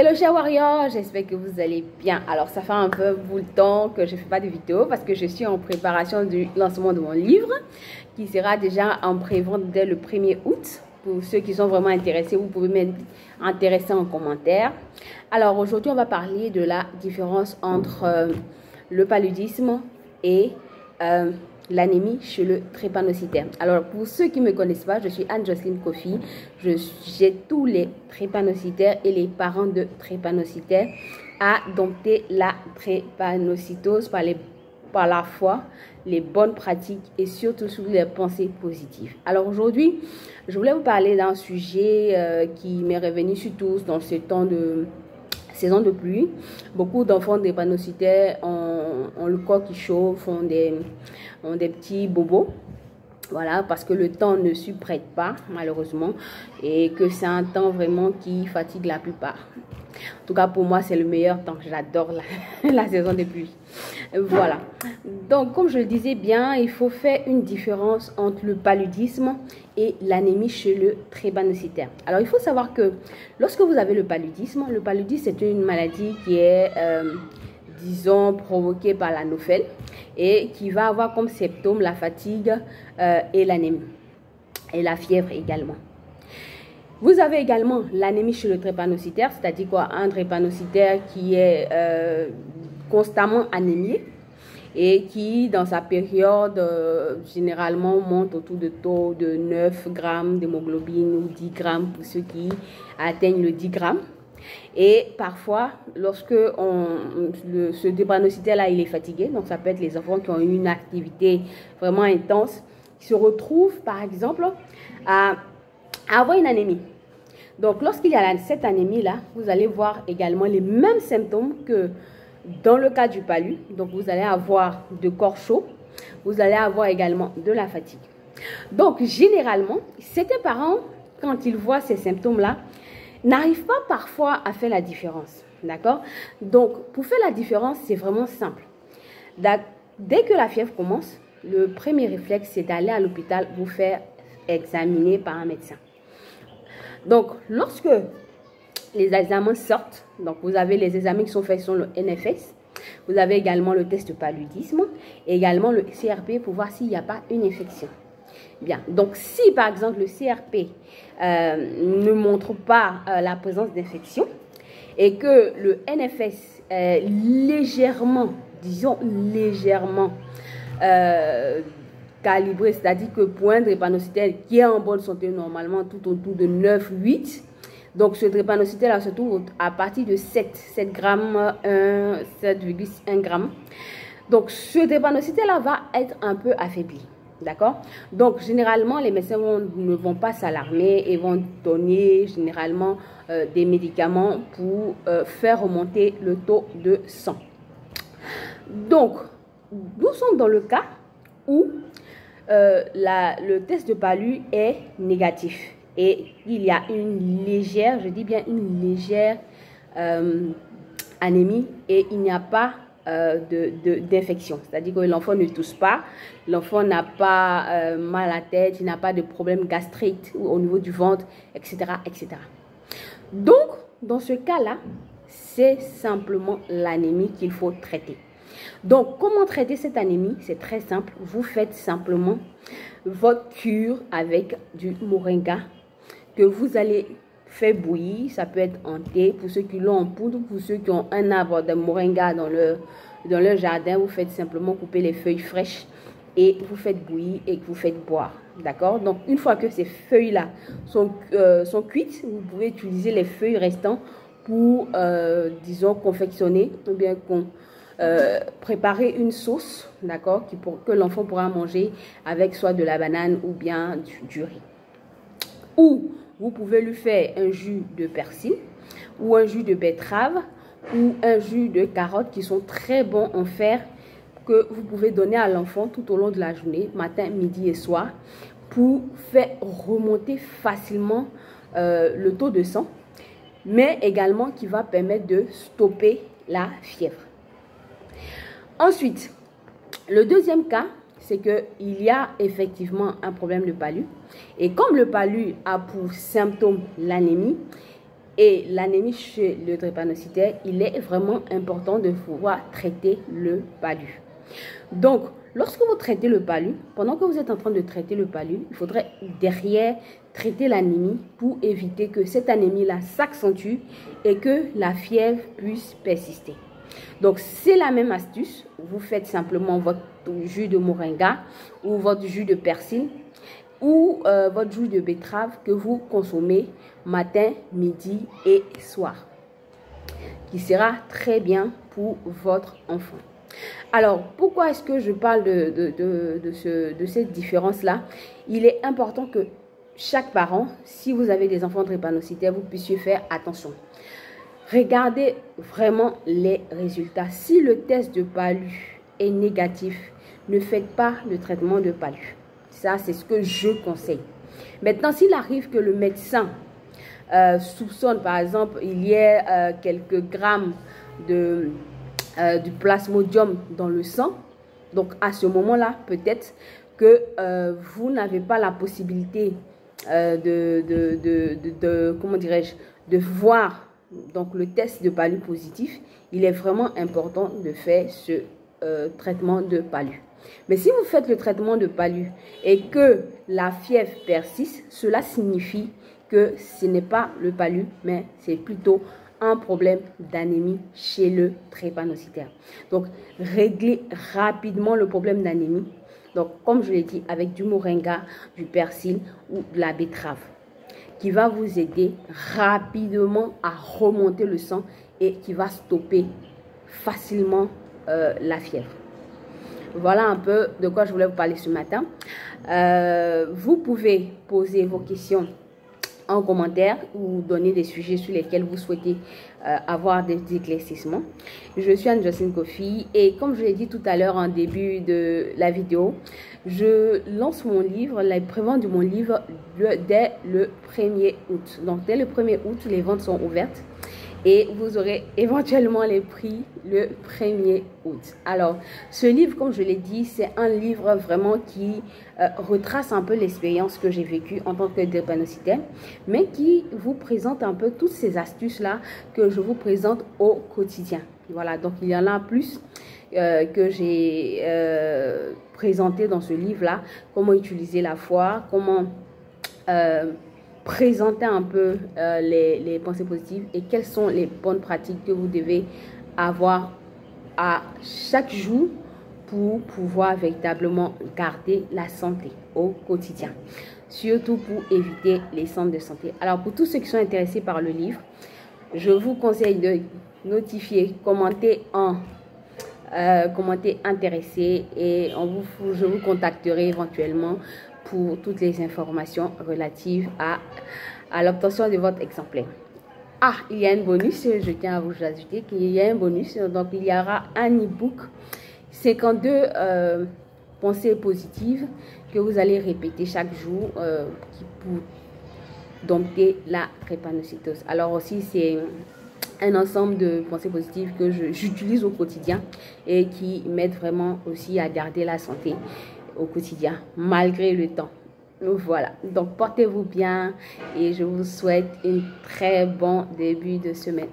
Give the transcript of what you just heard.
Hello chers warriors, j'espère que vous allez bien. Alors ça fait un peu bout de temps que je ne fais pas de vidéo parce que je suis en préparation du lancement de mon livre qui sera déjà en pré-vente dès le 1er août. Pour ceux qui sont vraiment intéressés, vous pouvez m'intéresser en commentaire. Alors aujourd'hui on va parler de la différence entre le paludisme et l'anémie chez le drépanocytaire. Alors pour ceux qui ne me connaissent pas, je suis Anne-Jocelyne Kofi. J'ai tous les drépanocytaires et les parents de drépanocytaires à dompter la drépanocytose par la foi, les bonnes pratiques et surtout sur les pensées positives. Alors aujourd'hui, je voulais vous parler d'un sujet qui m'est revenu surtout dans ce temps de saison de pluie. Beaucoup d'enfants drépanocytaires ont le corps qui chauffe, ont des petits bobos. Voilà, parce que le temps ne s'y prête pas, malheureusement, et que c'est un temps vraiment qui fatigue la plupart. En tout cas, pour moi, c'est le meilleur temps. J'adore la saison des pluies. Voilà. Donc, comme je le disais bien, il faut faire une différence entre le paludisme et l'anémie chez le drépanocytaire. Alors, il faut savoir que lorsque vous avez le paludisme, c'est une maladie qui est, disons, provoquée par l'anophèle et qui va avoir comme symptômes la fatigue et l'anémie et la fièvre également. Vous avez également l'anémie chez le drépanocytaire, c'est-à-dire quoi? Un drépanocytaire qui est constamment anémié et qui, dans sa période, généralement monte autour de taux de 9 grammes d'hémoglobine ou 10 grammes pour ceux qui atteignent le 10 grammes. Et parfois, lorsque ce drépanocytaire-là, il est fatigué, donc ça peut être les enfants qui ont eu une activité vraiment intense, qui se retrouvent, par exemple, à avoir une anémie. Donc, lorsqu'il y a cette anémie-là, vous allez voir également les mêmes symptômes que dans le cas du palu. Donc, vous allez avoir de corps chaud, vous allez avoir également de la fatigue. Donc, généralement, certains parents, quand ils voient ces symptômes-là, n'arrivent pas parfois à faire la différence. D'accord? Donc, pour faire la différence, c'est vraiment simple. Dès que la fièvre commence, le premier réflexe, c'est d'aller à l'hôpital vous faire examiner par un médecin. Donc, lorsque les examens sortent, donc vous avez les examens qui sont faits sur le NFS, vous avez également le test de paludisme, et également le CRP pour voir s'il n'y a pas une infection. Bien, donc si par exemple le CRP ne montre pas la présence d'infection et que le NFS est légèrement, disons légèrement calibré, c'est-à-dire que pour un drépanocytaire qui est en bonne santé normalement tout autour de 9-8, donc ce drépanocytaire-là se trouve à partir de 7 grammes, 7,1 grammes. Donc ce drépanocytaire-là va être un peu affaibli. D'accord? Donc, généralement, les médecins ne vont pas s'alarmer et vont donner généralement des médicaments pour faire remonter le taux de sang. Donc, nous sommes dans le cas où le test de palu est négatif et il y a une légère, je dis bien une légère anémie et il n'y a pas d'infection, c'est-à-dire que l'enfant ne tousse pas, l'enfant n'a pas mal à la tête, il n'a pas de problème gastrique ou au niveau du ventre, etc., etc. Donc, dans ce cas-là, c'est simplement l'anémie qu'il faut traiter. Donc, comment traiter cette anémie? C'est très simple, vous faites simplement votre cure avec du moringa que vous allez faire bouillir, ça peut être en thé, pour ceux qui l'ont en poudre, pour ceux qui ont un arbre de moringa dans leur jardin, vous faites simplement couper les feuilles fraîches et vous faites bouillir et vous faites boire. D'accord? Donc, une fois que ces feuilles-là sont cuites, vous pouvez utiliser les feuilles restantes pour, disons, confectionner ou bien préparer une sauce, d'accord, que l'enfant pourra manger avec soit de la banane ou bien du riz. Ou vous pouvez lui faire un jus de persil ou un jus de betterave ou un jus de carotte qui sont très bons en fer que vous pouvez donner à l'enfant tout au long de la journée, matin, midi et soir, pour faire remonter facilement le taux de sang, mais également qui va permettre de stopper la fièvre. Ensuite, le deuxième cas, c'est qu'il y a effectivement un problème de palu. Et comme le palu a pour symptôme l'anémie, et l'anémie chez le drépanocytaire, il est vraiment important de pouvoir traiter le palu. Donc, lorsque vous traitez le palu, pendant que vous êtes en train de traiter le palu, il faudrait derrière traiter l'anémie pour éviter que cette anémie-là s'accentue et que la fièvre puisse persister. Donc, c'est la même astuce. Vous faites simplement votre jus de moringa ou votre jus de persil ou votre jus de betterave que vous consommez matin, midi et soir, qui sera très bien pour votre enfant. Alors, pourquoi est-ce que je parle de cette différence-là? Il est important que chaque parent, si vous avez des enfants drépanocytaires, vous puissiez faire attention. Regardez vraiment les résultats. Si le test de palu est négatif, ne faites pas le traitement de palu. Ça, c'est ce que je conseille. Maintenant, s'il arrive que le médecin soupçonne, par exemple, il y a quelques grammes du plasmodium dans le sang, donc à ce moment-là, peut-être que vous n'avez pas la possibilité comment dirais-je, de voir donc le test de palu positif. Il est vraiment important de faire ce traitement de palu. Mais si vous faites le traitement de palu et que la fièvre persiste, cela signifie que ce n'est pas le palu, mais c'est plutôt un problème d'anémie chez le drépanocytaire. Donc, réglez rapidement le problème d'anémie. Donc, comme je l'ai dit, avec du moringa, du persil ou de la betterave, qui va vous aider rapidement à remonter le sang et qui va stopper facilement la fièvre. Voilà un peu de quoi je voulais vous parler ce matin. Vous pouvez poser vos questions en commentaire ou donner des sujets sur lesquels vous souhaitez avoir des éclaircissements. Je suis Anne-Jocelyne Kofi et comme je l'ai dit tout à l'heure en début de la vidéo, je lance mon livre, la prévente de mon livre dès le 1er août. Donc dès le 1er août, les ventes sont ouvertes. Et vous aurez éventuellement les prix le 1er août. Alors, ce livre, comme je l'ai dit, c'est un livre vraiment qui retrace un peu l'expérience que j'ai vécue en tant que drépanocytaire, mais qui vous présente un peu toutes ces astuces-là que je vous présente au quotidien. Voilà, donc il y en a plus que j'ai présenté dans ce livre-là. Comment utiliser la foi, comment présenter un peu les pensées positives et quelles sont les bonnes pratiques que vous devez avoir à chaque jour pour pouvoir véritablement garder la santé au quotidien, surtout pour éviter les centres de santé. Alors pour tous ceux qui sont intéressés par le livre, je vous conseille de notifier, commenter intéressé et je vous contacterai éventuellement pour toutes les informations relatives à l'obtention de votre exemplaire. Ah, il y a un bonus, je tiens à vous ajouter qu'il y a un bonus. Donc, il y aura un e-book 52 pensées positives que vous allez répéter chaque jour pour dompter la drépanocytose. Alors aussi, c'est un ensemble de pensées positives que j'utilise au quotidien et qui m'aident vraiment aussi à garder la santé au quotidien, malgré le temps. Voilà, donc portez-vous bien et je vous souhaite un très bon début de semaine.